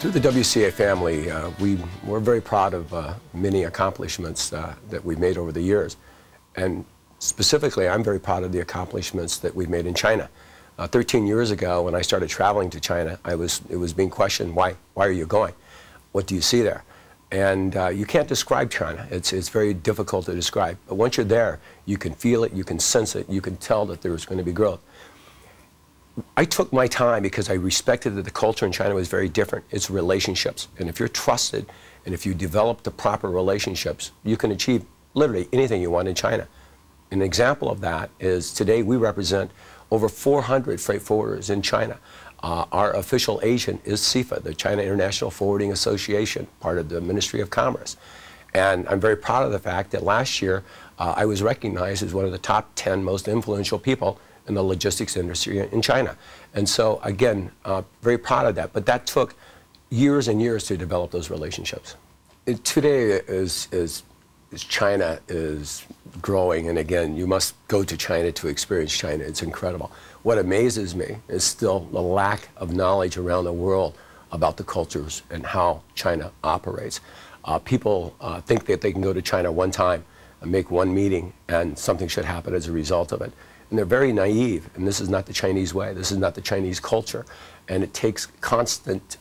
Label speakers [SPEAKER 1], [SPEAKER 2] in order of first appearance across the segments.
[SPEAKER 1] Through the WCA family, we're very proud of many accomplishments that we've made over the years. And specifically, I'm very proud of the accomplishments that we've made in China. 13 years ago, when I started traveling to China, it was being questioned, why are you going? What do you see there? And you can't describe China. It's very difficult to describe. But once you're there, you can feel it, you can sense it, you can tell that there's going to be growth. I took my time because I respected that the culture in China was very different. It's relationships. And if you're trusted and if you develop the proper relationships, you can achieve literally anything you want in China. An example of that is today we represent over 400 freight forwarders in China. Our official agent is CIFA, the China International Forwarding Association, part of the Ministry of Commerce. And I'm very proud of the fact that last year I was recognized as one of the top 10 most influential people in the logistics industry in China. And so, again, very proud of that. But that took years and years to develop those relationships. Today, as China is growing, and again, you must go to China to experience China. It's incredible. What amazes me is still the lack of knowledge around the world about the cultures and how China operates. People think that they can go to China one time and make one meeting and something should happen as a result of it. And they're very naive, and this is not the Chinese way. This is not the Chinese culture. And it takes constant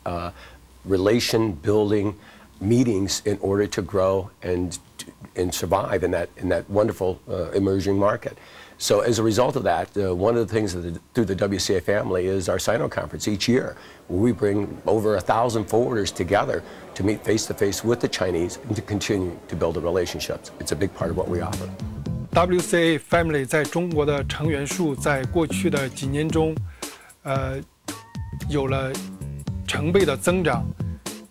[SPEAKER 1] relation-building meetings in order to grow and survive in that wonderful emerging market. So as a result of that, one of the things through the WCA family is our Sino Conference each year, where we bring over 1,000 forwarders together to meet face-to-face with the Chinese and to continue to build the relationships. It's a big part of what we offer.
[SPEAKER 2] WCA Family 在中国的成员数在过去的几年中，有了成倍的增长。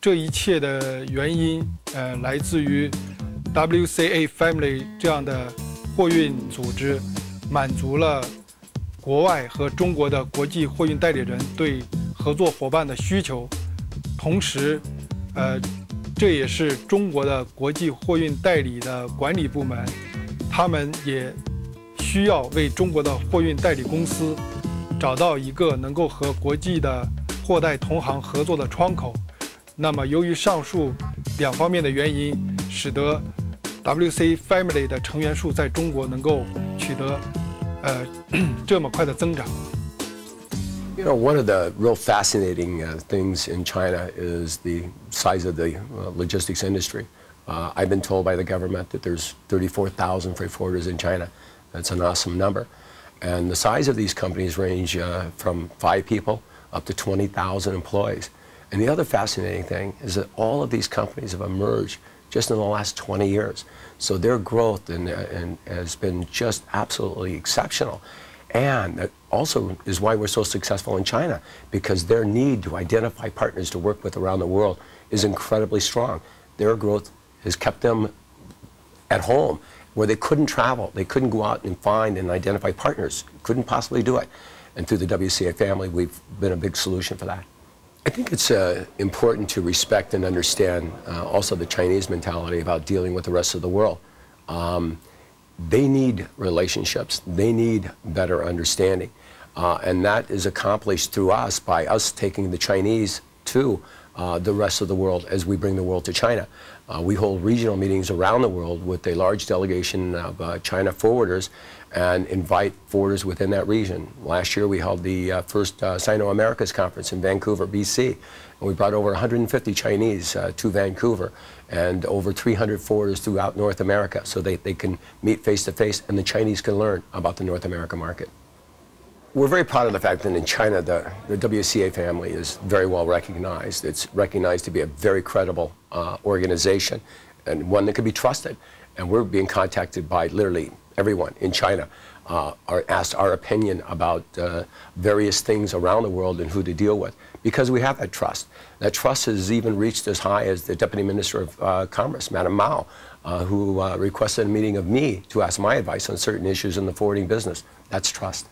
[SPEAKER 2] 这一切的原因，来自于 WCA Family 这样的货运组织，满足了国外和中国的国际货运代理人对合作伙伴的需求，同时，这也是中国的国际货运代理的管理部门。他们也需要为中国的货运代理公司找到一个能够和国际的货代同行合作的窗口。那么，由于上述两方面的原因，使得 WCA Family 的成员数在中国能够取得这么快的增长。
[SPEAKER 1] You know, one of the real fascinating things in China is the size of the logistics industry. I've been told by the government that there's 34,000 freight forwarders in China. That's an awesome number. And the size of these companies range from 5 people up to 20,000 employees. And the other fascinating thing is that all of these companies have emerged just in the last 20 years. So their growth and has been just absolutely exceptional. And that also is why we're so successful in China, because their need to identify partners to work with around the world is incredibly strong. Their growth has kept them at home where they couldn't travel. They couldn't go out and find and identify partners. Couldn't possibly do it. And through the WCA family, we've been a big solution for that. I think it's important to respect and understand also the Chinese mentality about dealing with the rest of the world. They need relationships. They need better understanding. And that is accomplished through us by us taking the Chinese to the rest of the world as we bring the world to China. We hold regional meetings around the world with a large delegation of China forwarders and invite forwarders within that region. Last year we held the first Sino-Americas conference in Vancouver, BC. And we brought over 150 Chinese to Vancouver and over 300 forwarders throughout North America so they can meet face-to-face and the Chinese can learn about the North America market. We're very proud of the fact that in China, the WCA family is very well recognized. It's recognized to be a very credible organization and one that can be trusted. And we're being contacted by literally everyone in China, are asked our opinion about various things around the world and who to deal with, because we have that trust. That trust has even reached as high as the Deputy Minister of Commerce, Madam Mao, who requested a meeting of me to ask my advice on certain issues in the forwarding business. That's trust.